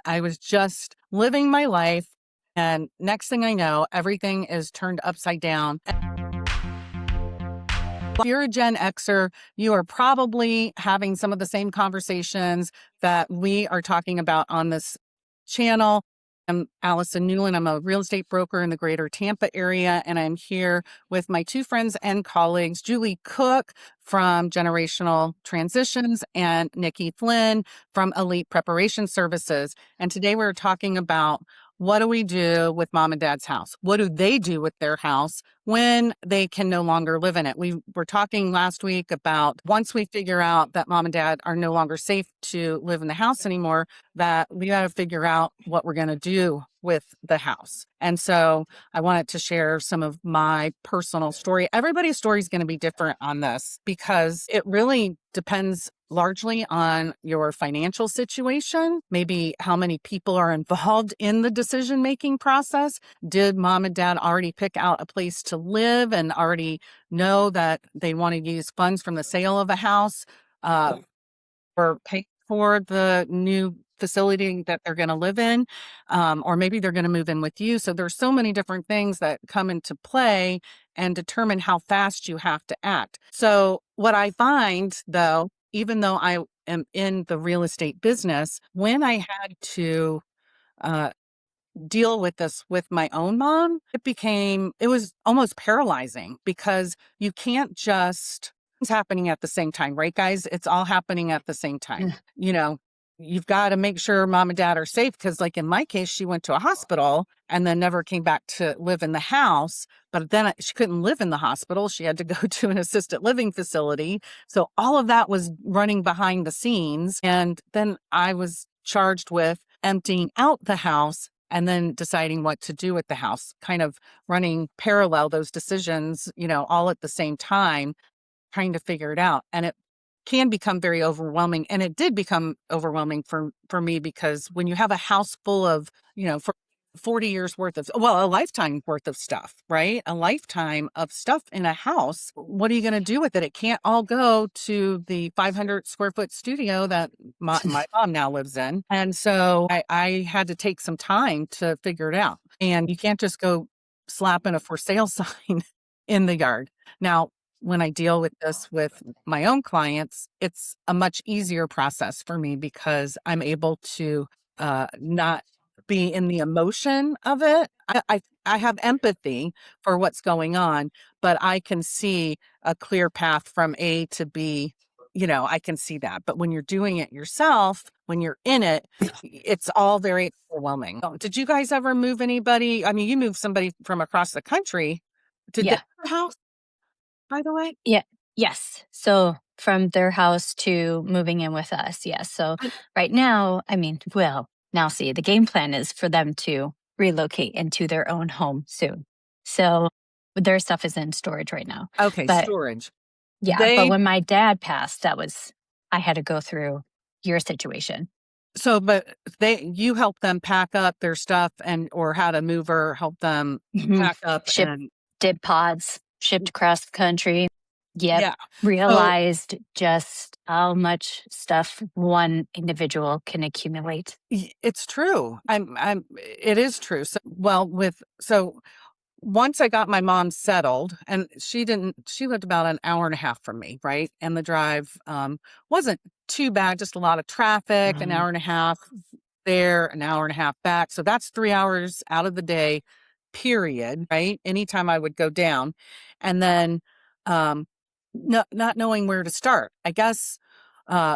I was just living my life. And next thing I know, everything is turned upside down. If you're a Gen Xer, you are probably having some of the same conversations that we are talking about on this channel. I'm Allison Newland. I'm a real estate broker in the greater Tampa area, and I'm here with my two friends and colleagues, Julie Cook from Generational Transitions and Nikki Flynn from Elite Preparation Services. And today we're talking about what do we do with mom and dad's house? What do they do with their house when they can no longer live in it? We were talking last week about once we figure out that mom and dad are no longer safe to live in the house anymore, that we got to figure out what we're going to do with the house. And so I wanted to share some of my personal story. Everybody's story is going to be different on this because it really depends largely on your financial situation, maybe how many people are involved in the decision-making process. Did mom and dad already pick out a place to live and already know that they want to use funds from the sale of a house or pay for the new facility that they're going to live in? Or maybe they're going to move in with you. So there's so many different things that come into play and determine how fast you have to act. So what I find, though, even though I am in the real estate business, when I had to deal with this with my own mom, it was almost paralyzing because you can't just, it's happening at the same time, right, guys? It's all happening at the same time. You've got to make sure mom and dad are safe because, like in my case, she went to a hospital and then never came back to live in the house. But then she couldn't live in the hospital. She had to go to an assisted living facility. So all of that was running behind the scenes. And then I was charged with emptying out the house and then deciding what to do with the house, kind of running parallel those decisions, all at the same time, trying to figure it out. And it can become very overwhelming. And it did become overwhelming for me because when you have a house full of, for 40 years worth of, a lifetime worth of stuff, right? A lifetime of stuff in a house. What are you going to do with it? It can't all go to the 500 square foot studio that my mom now lives in. And so I had to take some time to figure it out. And you can't just go slapping a for sale sign in the yard. Now, when I deal with this with my own clients, it's a much easier process for me because I'm able to not be in the emotion of it. I have empathy for what's going on, but I can see a clear path from A to B. I can see that. But when you're doing it yourself, when you're in it, it's all very overwhelming. Did you guys ever move anybody? I mean, you moved somebody from across the country. Did they Yeah. have a house, by the way? Yeah. Yes. So from their house to moving in with us. Yes. So right now, now see, the game plan is for them to relocate into their own home soon. So their stuff is in storage right now. Okay, But storage. yeah, but when my dad passed, I had to go through your situation. But you help them pack up their stuff or had a mover help them Mhm. pack up Did pods, shipped across the country. Yep. yeah. Realized just how much stuff one individual can accumulate. It's true. It is true. So once I got my mom settled, and she lived about an hour and a half from me, right? And the drive wasn't too bad, just a lot of traffic, an hour and a half there, an hour and a half back. So that's 3 hours out of the day, period, right? Anytime I would go down. And then not knowing where to start. I guess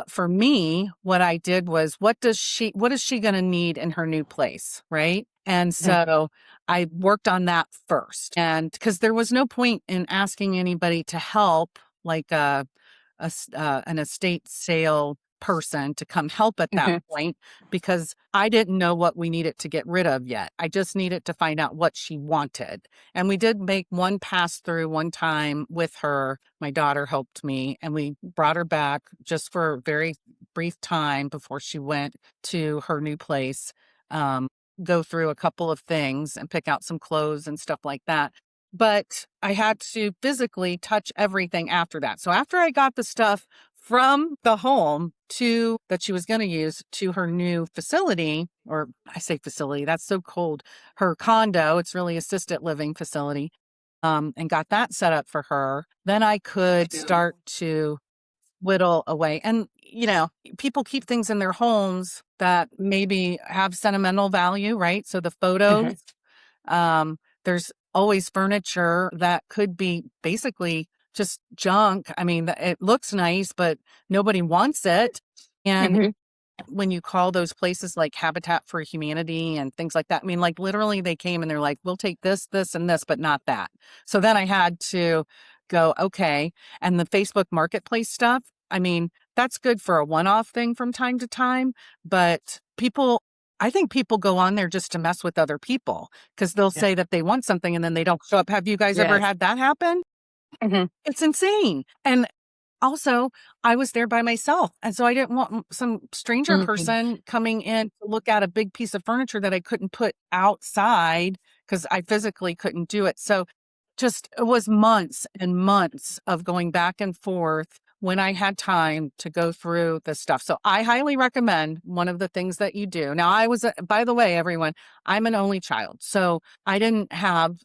for me, what I did was, what is she going to need in her new place, right? And so I worked on that first, and because there was no point in asking anybody to help, like an estate sale person to come help at that point, because I didn't know what we needed to get rid of yet. I just needed to find out what she wanted. And we did make one pass through one time with her. My daughter helped me, and we brought her back just for a very brief time before she went to her new place, go through a couple of things and pick out some clothes and stuff like that. But I had to physically touch everything after that. So after I got the stuff from the home, that she was going to use to her new facility, or I say facility, that's so cold, her condo. It's really assisted living facility. And got that set up for her. Then I could start to whittle away. And, people keep things in their homes that maybe have sentimental value, right? So the Mhm. photos, there's always furniture that could be basically just junk. I mean, it looks nice, but nobody wants it. And Mhm. when you call those places like Habitat for Humanity and things like that, I mean, like literally they came and they're like, we'll take this, this, and this, but not that. So then I had to go, okay. And the Facebook Marketplace stuff, I mean, that's good for a one off thing from time to time, but I think people go on there just to mess with other people because they'll Yeah. say that they want something and then they don't show up. Have you guys ever Yes. had that happen? Mhm. It's insane. And also, I was there by myself, and so I didn't want some stranger Mhm. person coming in to look at a big piece of furniture that I couldn't put outside because I physically couldn't do it. So just it was months and months of going back and forth when I had time to go through this stuff. So I highly recommend one of the things that you do. Now, by the way, everyone, I'm an only child. So I don't have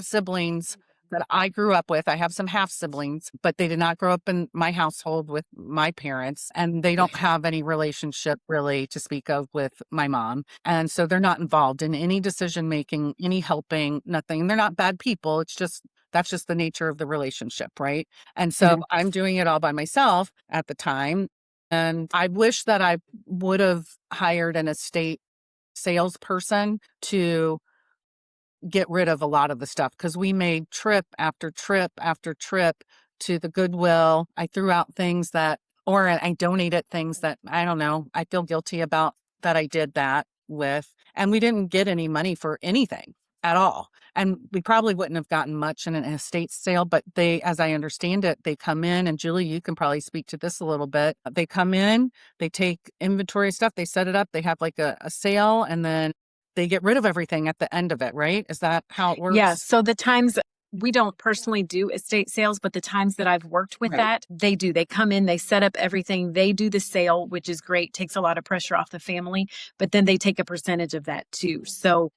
siblings that I grew up with. I have some half siblings, but they did not grow up in my household with my parents, and they don't have any relationship really to speak of with my mom. And so they're not involved in any decision making, any helping, nothing. And they're not bad people. That's just the nature of the relationship, right? And so Mhm. I'm doing it all by myself at the time. And I wish that I would have hired an estate salesperson to get rid of a lot of the stuff because we made trip after trip after trip to the Goodwill. I threw out things or I donated things that I don't know, I feel guilty about that I did that with. And we didn't get any money for anything at all. And we probably wouldn't have gotten much in an estate sale, but as I understand it, they come in, and Julie, you can probably speak to this a little bit. They come in, they take inventory stuff, they set it up, they have like a sale, and then they get rid of everything at the end of it, right? Is that how it Yeah. works? So the times we don't personally do estate sales, but the times that I've worked with Right. that, they do. They come in, they set up everything, they do the sale, which is great, takes a lot of pressure off the family, but then they take a percentage of that too. So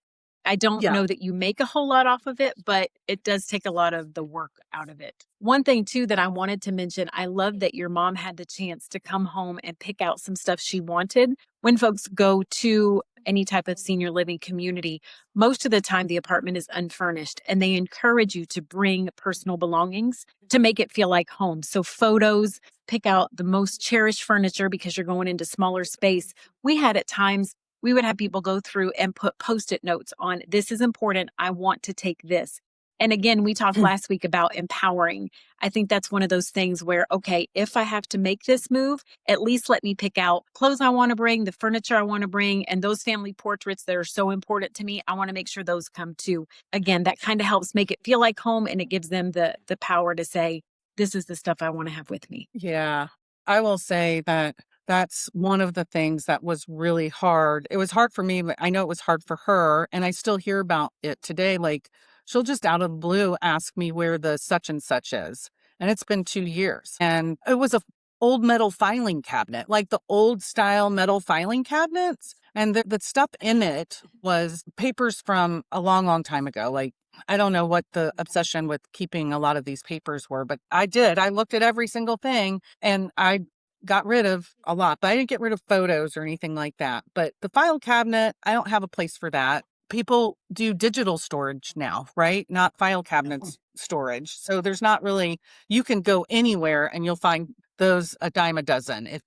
I don't Yeah. know that you make a whole lot off of it, but it does take a lot of the work out of it. One thing too that I wanted to mention, I love that your mom had the chance to come home and pick out some stuff she wanted. When folks go to any type of senior living community, most of the time the apartment is unfurnished and they encourage you to bring personal belongings to make it feel like home. So photos, pick out the most cherished furniture because you're going into smaller space. We had at times we would have people go through and put post-it notes on, this is important, I want to take this. And again, we talked last week about empowering. I think that's one of those things where, okay, if I have to make this move, at least let me pick out clothes I want to bring, the furniture I want to bring, and those family portraits that are so important to me. I want to make sure those come too. Again, that kind of helps make it feel like home, and it gives them the power to say, this is the stuff I want to have with me. Yeah. I will say that that's one of the things that was really hard. It was hard for me, but I know it was hard for her. And I still hear about it today. Like she'll just out of the blue ask me where the such and such is. And it's been 2 years. And it was a old metal filing cabinet, like the old style metal filing cabinets. And the stuff in it was papers from a long, long time ago. Like I don't know what the obsession with keeping a lot of these papers were, but I did. I looked at every single thing and I got rid of a lot, but I didn't get rid of photos or anything like that. But the file cabinet, I don't have a place for that. People do digital storage now, right? Not file cabinets storage. So there's not really, you can go anywhere and you'll find those a dime a dozen if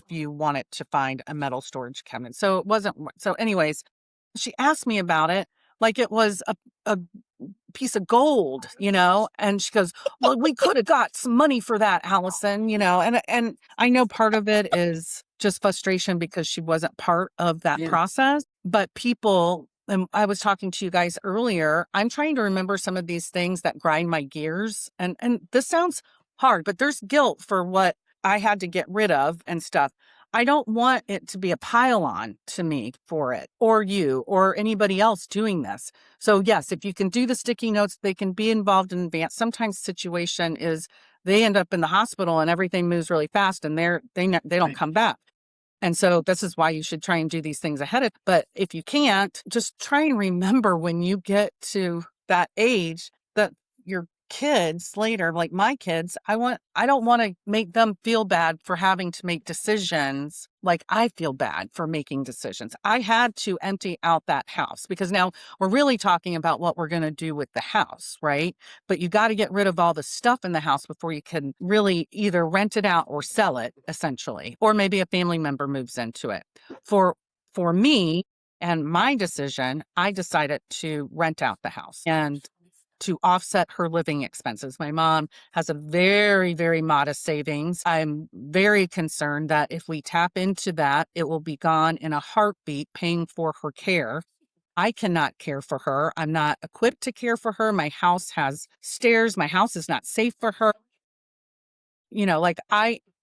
you wanted to find a metal storage cabinet. So it wasn't, so anyways, she asked me about it like it was a piece of gold, and she goes, well, we could have got some money for that, Allison, and I know part of it is just frustration because she wasn't part of that process, but people, and I was talking to you guys earlier, I'm trying to remember some of these things that grind my gears, and this sounds hard, but there's guilt for what I had to get rid of and stuff. I don't want it to be a pile on to me for it or you or anybody else doing this. So yes, if you can do the sticky notes, they can be involved in advance. Sometimes situation is they end up in the hospital and everything moves really fast, and they don't come back. And so this is why you should try and do these things ahead of, but if you can't, just try and remember when you get to that age that your kids later, like my kids, I don't want to make them feel bad for having to make decisions like I feel bad for making decisions. I had to empty out that house because now we're really talking about what we're going to do with the house, right? But you got to get rid of all the stuff in the house before you can really either rent it out or sell it, essentially, or maybe a family member moves into it. For me and my decision, I decided to rent out the house and to offset her living expenses. My mom has a very, very modest savings. I'm very concerned that if we tap into that, it will be gone in a heartbeat, paying for her care. I cannot care for her. I'm not equipped to care for her. My house has stairs. My house is not safe for her. Like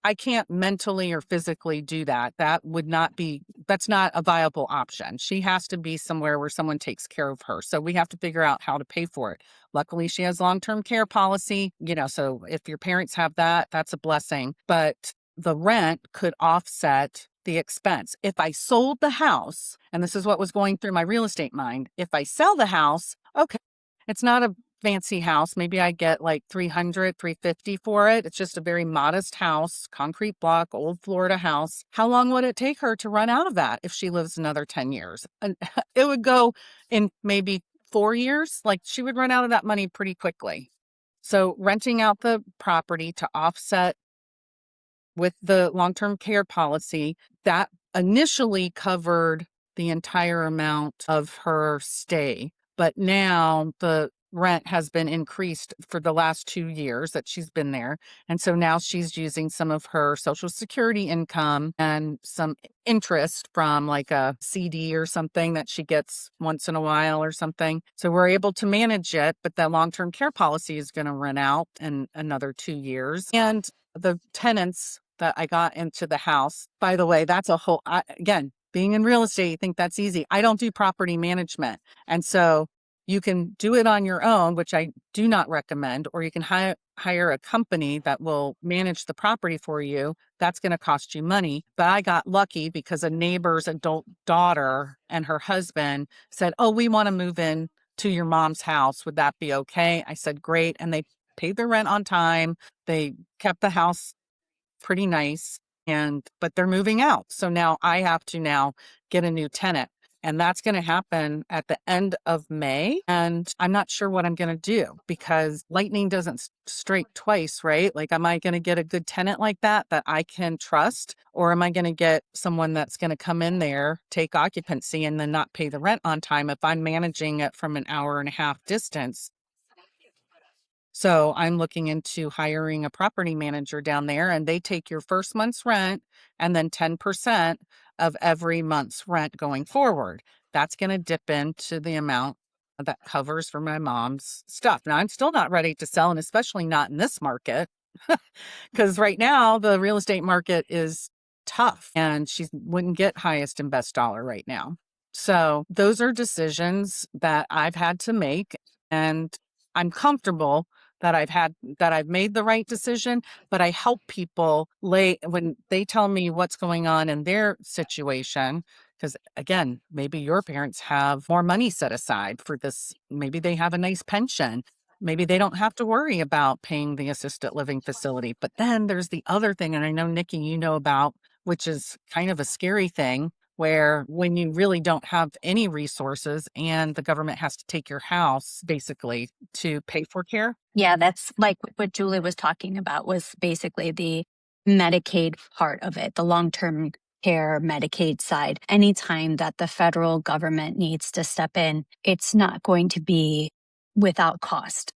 I can't mentally or physically do that. That's not a viable option. She has to be somewhere where someone takes care of her. So we have to figure out how to pay for it. Luckily, she has long-term care policy, so if your parents have that, that's a blessing. But the rent could offset the expense. If I sold the house, and this is what was going through my real estate mind, if I sell the house, okay, it's not a fancy house. Maybe I get like 300, 350 for it. It's just a very modest house, concrete block, old Florida house. How long would it take her to run out of that if she lives another 10 years? And it would go in maybe 4 years. Like she would run out of that money pretty quickly. So renting out the property to offset with the long-term care policy, that initially covered the entire amount of her stay. But now the rent has been increased for the last 2 years that she's been there. And so now she's using some of her Social Security income and some interest from like a CD or something that she gets once in a while or something. So we're able to manage it, but the long-term care policy is going to run out in another 2 years. And the tenants that I got into the house, by the way, that's again, being in real estate, you think that's easy. I don't do property management. And so you can do it on your own, which I do not recommend, or you can hire a company that will manage the property for you. That's going to cost you money. But I got lucky because a neighbor's adult daughter and her husband said, "Oh, we want to move in to your mom's house. Would that be okay?" I said, "Great." And they paid their rent on time. They kept the house pretty nice, but they're moving out. So now I have to now get a new tenant. And that's going to happen at the end of May. And I'm not sure what I'm going to do because lightning doesn't strike twice, right? Like, am I going to get a good tenant like that I can trust? Or am I going to get someone that's going to come in there, take occupancy, and then not pay the rent on time if I'm managing it from an hour and a half distance? So I'm looking into hiring a property manager down there, and they take your first month's rent and then 10% of every month's rent going forward. That's going to dip into the amount that covers for my mom's stuff. Now, I'm still not ready to sell, and especially not in this market, because right now the real estate market is tough and she wouldn't get highest and best dollar right now. So those are decisions that I've had to make, and I'm comfortable that I've made the right decision, but I help people when they tell me what's going on in their situation. Because again, maybe your parents have more money set aside for this. Maybe they have a nice pension. Maybe they don't have to worry about paying the assisted living facility. But then there's the other thing, and I know, Nikki, you know about, which is kind of a scary thing, where when you really don't have any resources and the government has to take your house basically to pay for care. Yeah, that's like what Julie was talking about, was basically the Medicaid part of it, the long-term care Medicaid side. Anytime that the federal government needs to step in, it's not going to be without cost.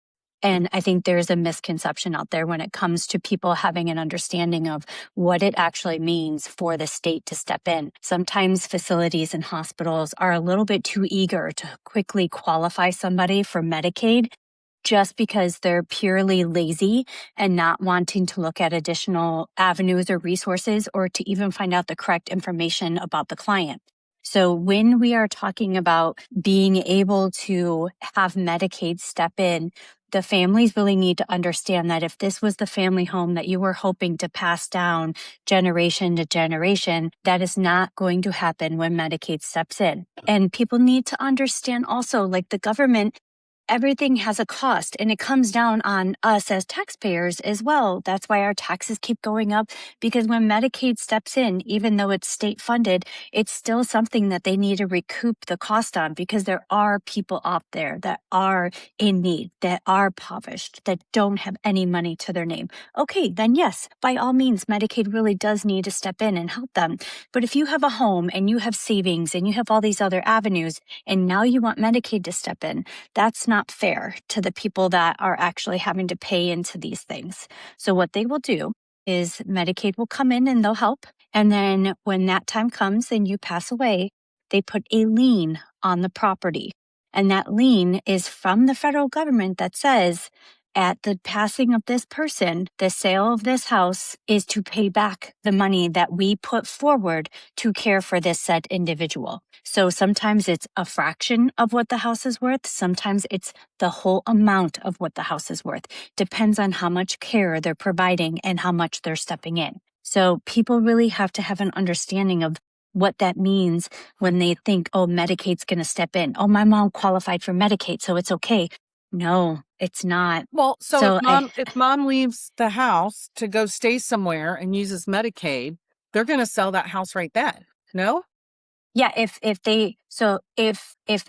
And I think there's a misconception out there when it comes to people having an understanding of what it actually means for the state to step in. Sometimes facilities and hospitals are a little bit too eager to quickly qualify somebody for Medicaid just because they're purely lazy and not wanting to look at additional avenues or resources or to even find out the correct information about the client. So when we are talking about being able to have Medicaid step in, the families really need to understand that if this was the family home that you were hoping to pass down generation to generation, that is not going to happen when Medicaid steps in. And people need to understand also, like the government, everything has a cost and it comes down on us as taxpayers as well. That's why our taxes keep going up, because when Medicaid steps in, even though it's state funded, it's still something that they need to recoup the cost on, because there are people out there that are in need, that are impoverished, that don't have any money to their name. Okay, then yes, by all means, Medicaid really does need to step in and help them. But if you have a home and you have savings and you have all these other avenues, and now you want Medicaid to step in, that's not fair to the people that are actually having to pay into these things. So what they will do is Medicaid will come in and they'll help. And then when that time comes and you pass away, they put a lien on the property. And that lien is from the federal government that says, at the passing of this person, the sale of this house is to pay back the money that we put forward to care for this said individual. So sometimes it's a fraction of what the house is worth. Sometimes it's the whole amount of what the house is worth. Depends on how much care they're providing and how much they're stepping in. So people really have to have an understanding of what that means when they think, oh, Medicaid's going to step in. Oh, my mom qualified for Medicaid, so it's okay. No, it's not. Well, so So if mom leaves the house to go stay somewhere and uses Medicaid, they're going to sell that house right then. No? yeah, if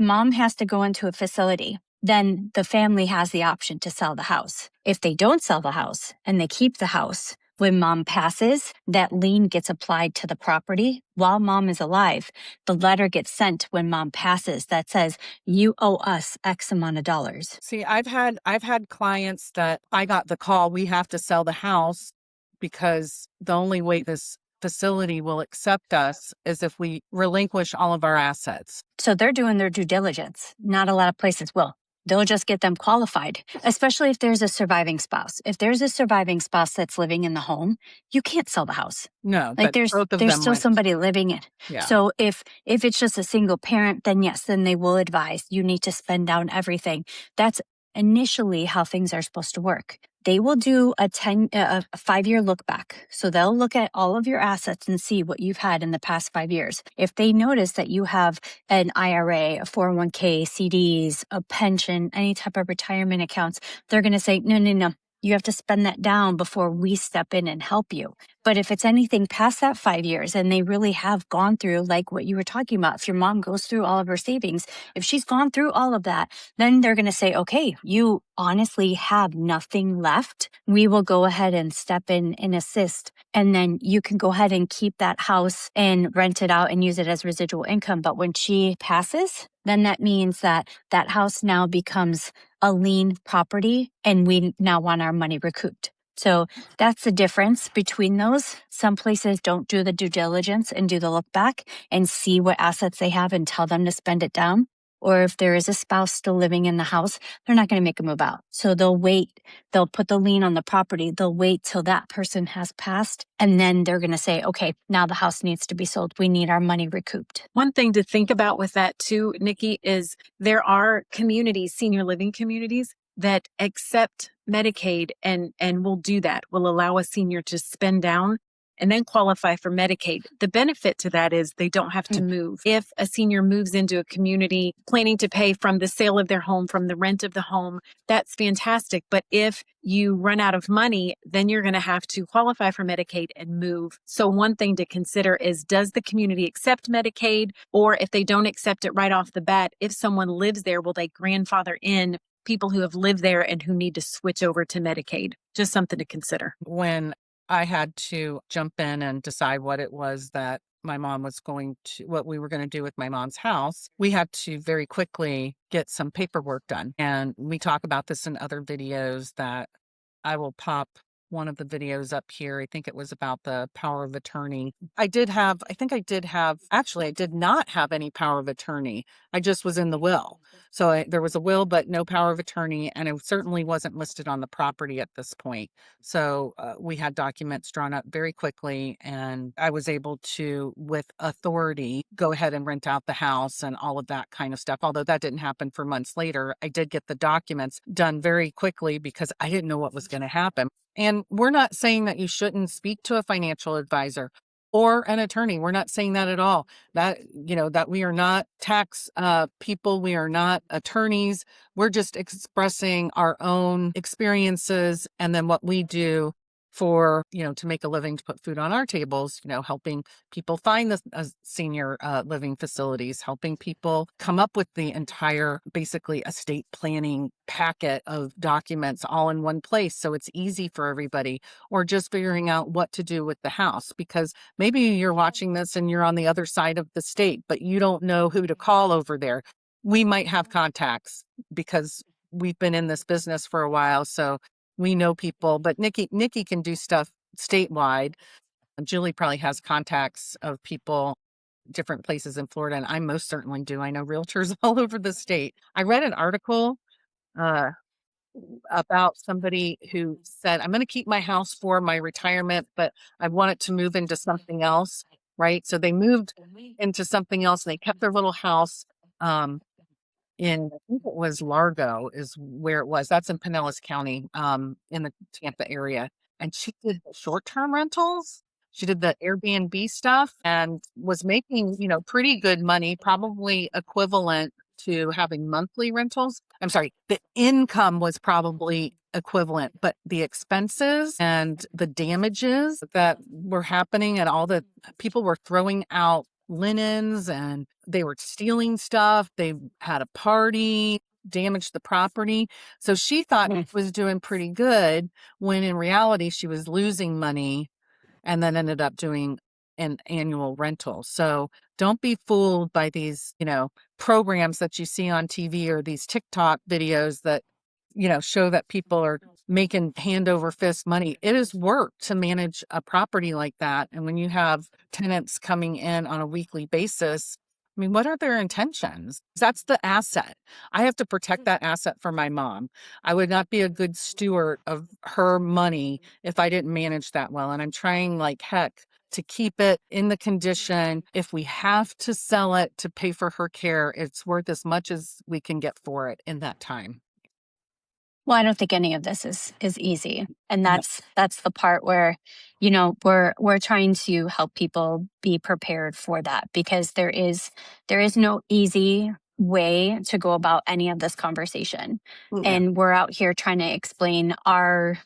mom has to go into a facility, then the family has the option to sell the house. If they don't sell the house and they keep the house, when mom passes, that lien gets applied to the property while mom is alive. The letter gets sent when mom passes that says, you owe us X amount of dollars. See, I've had clients that I got the call, we have to sell the house because the only way this facility will accept us is if we relinquish all of our assets. So they're doing their due diligence. Not a lot of places will. They'll just get them qualified, especially if there's a surviving spouse. If there's a surviving spouse that's living in the home, you can't sell the house. No, Like but both of there's them still went. somebody living in. Yeah. So if it's just a single parent, then yes, then they will advise you need to spend down everything. That's initially how things are supposed to work. They will do a 5-year look back. So they'll look at all of your assets and see what you've had in the past 5 years. If they notice that you have an IRA, a 401k, CDs, a pension, any type of retirement accounts, they're going to say, no. You have to spend that down before we step in and help you. But if it's anything past that 5 years and they really have gone through, like what you were talking about, if your mom goes through all of her savings, if she's gone through all of that, then they're going to say, okay, you honestly have nothing left. We will go ahead and step in and assist. And then you can go ahead and keep that house and rent it out and use it as residual income. But when she passes, then that means that that house now becomes a lien property and we now want our money recouped. So that's the difference between those. Some places don't do the due diligence and do the look back and see what assets they have and tell them to spend it down. Or if there is a spouse still living in the house, they're not going to make a move out. So they'll wait. They'll put the lien on the property. They'll wait till that person has passed. And then they're going to say, okay, now the house needs to be sold. We need our money recouped. One thing to think about with that too, Nikki, is there are communities, senior living communities, that accept Medicaid and will do that, will allow a senior to spend down and then qualify for Medicaid. The benefit to that is they don't have to move. If a senior moves into a community planning to pay from the sale of their home, from the rent of the home, that's fantastic. But if you run out of money, then you're going to have to qualify for Medicaid and move. So one thing to consider is, does the community accept Medicaid? Or if they don't accept it right off the bat, if someone lives there, will they grandfather in people who have lived there and who need to switch over to Medicaid? Just something to consider. When I had to jump in and decide what it was that my mom was what we were going to do with my mom's house, we had to very quickly get some paperwork done. And we talk about this in other videos that I will pop one of the videos up here. I think it was about the power of attorney. Actually, I did not have any power of attorney. I just was in the will. So there was a will, but no power of attorney. And it certainly wasn't listed on the property at this point. So we had documents drawn up very quickly, and I was able to, with authority, go ahead and rent out the house and all of that kind of stuff. Although that didn't happen for months later, I did get the documents done very quickly because I didn't know what was going to happen. And we're not saying that you shouldn't speak to a financial advisor or an attorney. We're not saying that at all. That, that we are not tax people, we are not attorneys. We're just expressing our own experiences and then what we do for, to make a living, to put food on our tables, helping people find the senior living facilities, helping people come up with the entire, basically, estate planning packet of documents all in one place so it's easy for everybody, or just figuring out what to do with the house. Because maybe you're watching this and you're on the other side of the state, but you don't know who to call over there. We might have contacts because we've been in this business for a while. So we know people, but Nikki can do stuff statewide. Julie probably has contacts of people different places in Florida, and I most certainly do. I know realtors all over the state. I read an article uh, about somebody who said, I'm going to keep my house for my retirement, but I want it to move into something else, right? So they moved into something else. And they kept their little house. I think it was Largo is where it was. That's in Pinellas County, in the Tampa area. And she did short-term rentals. She did the Airbnb stuff and was making, pretty good money, probably equivalent to having monthly rentals. I'm sorry, the income was probably equivalent, but the expenses and the damages that were happening and all the people were throwing out linens and they were stealing stuff. They had a party, damaged the property. So she thought she was doing pretty good when in reality she was losing money and then ended up doing an annual rental. So don't be fooled by these, programs that you see on TV or these TikTok videos that, show that people are making hand over fist money. It is work to manage a property like that. And when you have tenants coming in on a weekly basis, I mean, what are their intentions? That's the asset. I have to protect that asset for my mom. I would not be a good steward of her money if I didn't manage that well. And I'm trying like heck to keep it in the condition. If we have to sell it to pay for her care, it's worth as much as we can get for it in that time. Well, I don't think any of this is easy. And No. that's the part where, we're trying to help people be prepared for that, because there is no easy way to go about any of this conversation. Yeah. And we're out here trying to explain our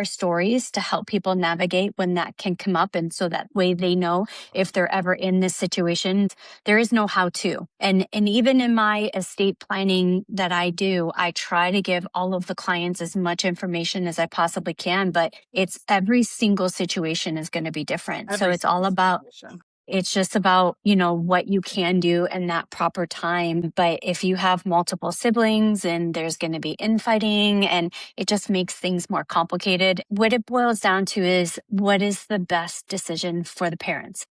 stories to help people navigate when that can come up, and so that way they know if they're ever in this situation. There is no how to. And even in my estate planning that I do, I try to give all of the clients as much information as I possibly can, but it's every single situation is going to be different. So Every it's all single about, situation. it's just about, what you can do in that proper time. But if you have multiple siblings and there's going to be infighting, and it just makes things more complicated, what it boils down to is, what is the best decision for the parents?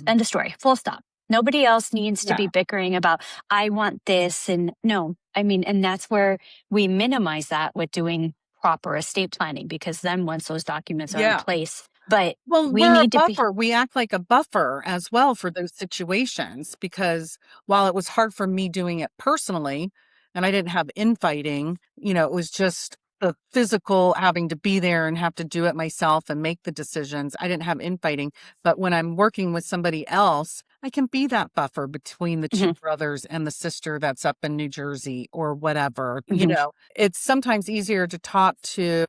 End of story. Full stop. Nobody else needs to Yeah. be bickering about, I want this. And no, I mean, and that's where we minimize that with doing proper estate planning, because then once those documents are in Yeah. place, but Well, we we're a need to be. buffer. We act like a buffer as well for those situations because while it was hard for me doing it personally and I didn't have infighting, it was just the physical having to be there and have to do it myself and make the decisions. I didn't have infighting. But when I'm working with somebody else, I can be that buffer between the two Mhm, brothers and the sister that's up in New Jersey or whatever. mhm. It's sometimes easier to talk to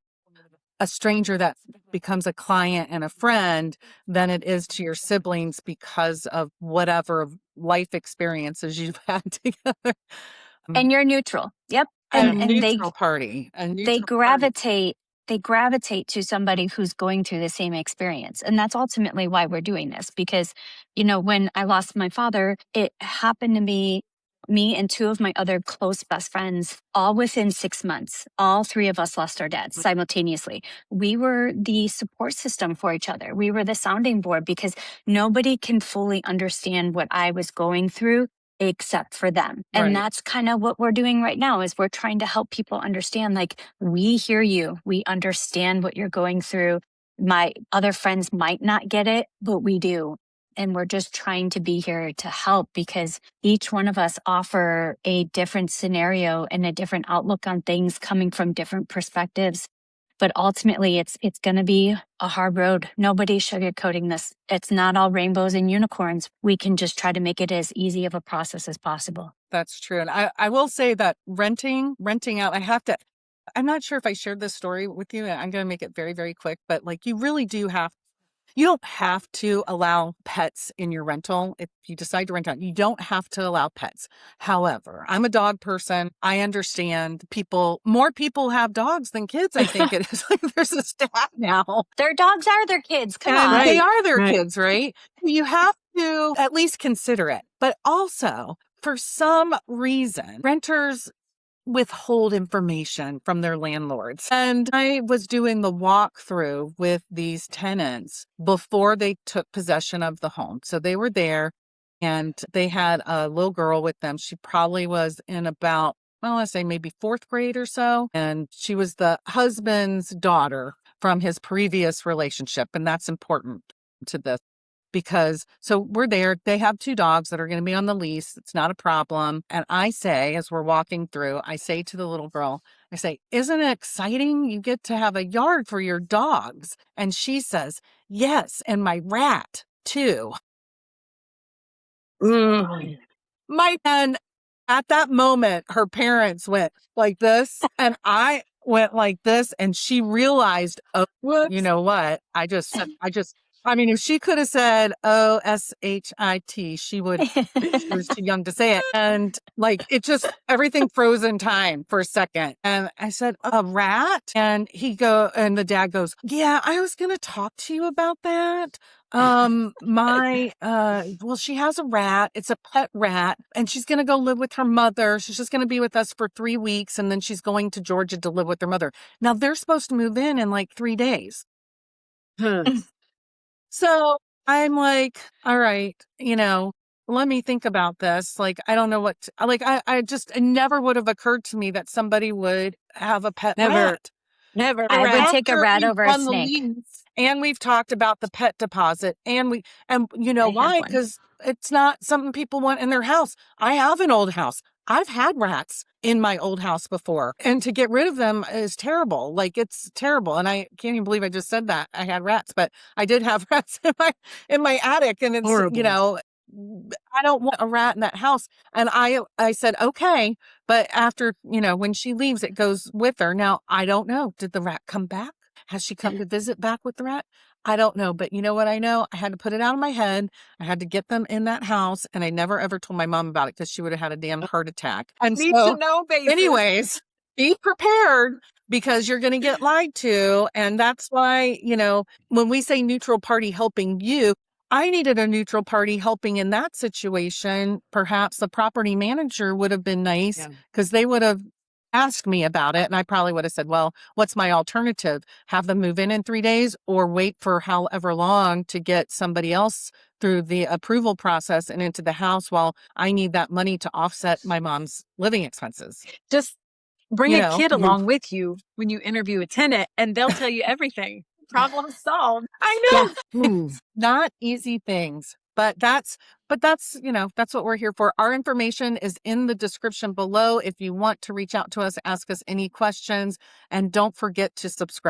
a stranger that becomes a client and a friend than it is to your siblings because of whatever life experiences you've had together. Um, And you're neutral. Yep. a And neutral party, a they neutral party. gravitate to somebody who's going through the same experience. And that's ultimately why we're doing this, because when I lost my father, it happened to me me and two of my other close best friends, all within 6 months, all three of us lost our dads simultaneously. We were the support system for each other. We were the sounding board because nobody can fully understand what I was going through except for them. And Right. that's kind of what we're doing right now is we're trying to help people understand, like, we hear you. We understand what you're going through. My other friends might not get it, but we do. And we're just trying to be here to help because each one of us offer a different scenario and a different outlook on things coming from different perspectives. But ultimately, it's going to be a hard road. Nobody's sugarcoating this. It's not all rainbows and unicorns. We can just try to make it as easy of a process as possible. That's true. And I will say that renting out, I'm not sure if I shared this story with you. I'm going to make it very, very quick, but like you really you don't have to allow pets in your rental. If you decide to rent out, you don't have to allow pets. However, I'm a dog person. I understand more people have dogs than kids. I think it is like there's a stat now. Their dogs are their kids. Come And on. they are their kids, right? You have to at least consider it. But also, for some reason, renters withhold information from their landlords. And I was doing the walkthrough with these tenants before they took possession of the home. So they were there and they had a little girl with them. She probably was in about, well, let's say maybe 4th grade or so. And she was the husband's daughter from his previous relationship. And that's important to this. Because so we're there, they have 2 dogs that are going to be on the lease. It's not a problem. And I say, as we're walking through, I say to the little girl, I say, isn't it exciting? You get to have a yard for your dogs. And she says, yes. And my rat too. And at that moment, her parents went like this and I went like this and she realized, oh, you know what? I mean, if she could have said OSHIT, she was too young to say it. And like, it just, everything froze in time for a second. And I said, a rat? And the dad goes, yeah, I was going to talk to you about that. Well, she has a rat. It's a pet rat and she's going to go live with her mother. She's just going to be with us for 3 weeks. And then she's going to Georgia to live with her mother. Now they're supposed to move in like 3 days. So I'm like, all right, let me think about this. Like, I don't know it never would have occurred to me that somebody would have a pet rat. Never. I would take a rat over a On the snake. lease, and we've talked about the pet deposit and you know I have why? one. Because it's not something people want in their house. I have an old house. I've had rats in my old house before, and to get rid of them is terrible. Like, it's terrible. And I can't even believe I just said that I had rats, but I did have rats in my attic, and it's Horrible. I don't want a rat in that house. And I said, okay. But after, when she leaves, it goes with her. Now, I don't know. Did the rat come back? Has she come to visit back with the rat? I don't know. But you know what I know? I had to put it out of my head. I had to get them in that house. And I never ever told my mom about it because she would have had a damn heart attack. And Need so, to know basis. anyways, be prepared because you're going to get lied to. And that's why, when we say neutral party helping you, I needed a neutral party helping in that situation. Perhaps the property manager would have been nice because they would have asked me about it. And I probably would have said, well, what's my alternative? Have them move in 3 days or wait for however long to get somebody else through the approval process and into the house while I need that money to offset my mom's living expenses. Just bring a kid along with you when you interview a tenant and they'll tell you everything. Problem solved. I know. Not easy things, but that's what we're here for. Our information is in the description below. If you want to reach out to us, ask us any questions, and don't forget to subscribe.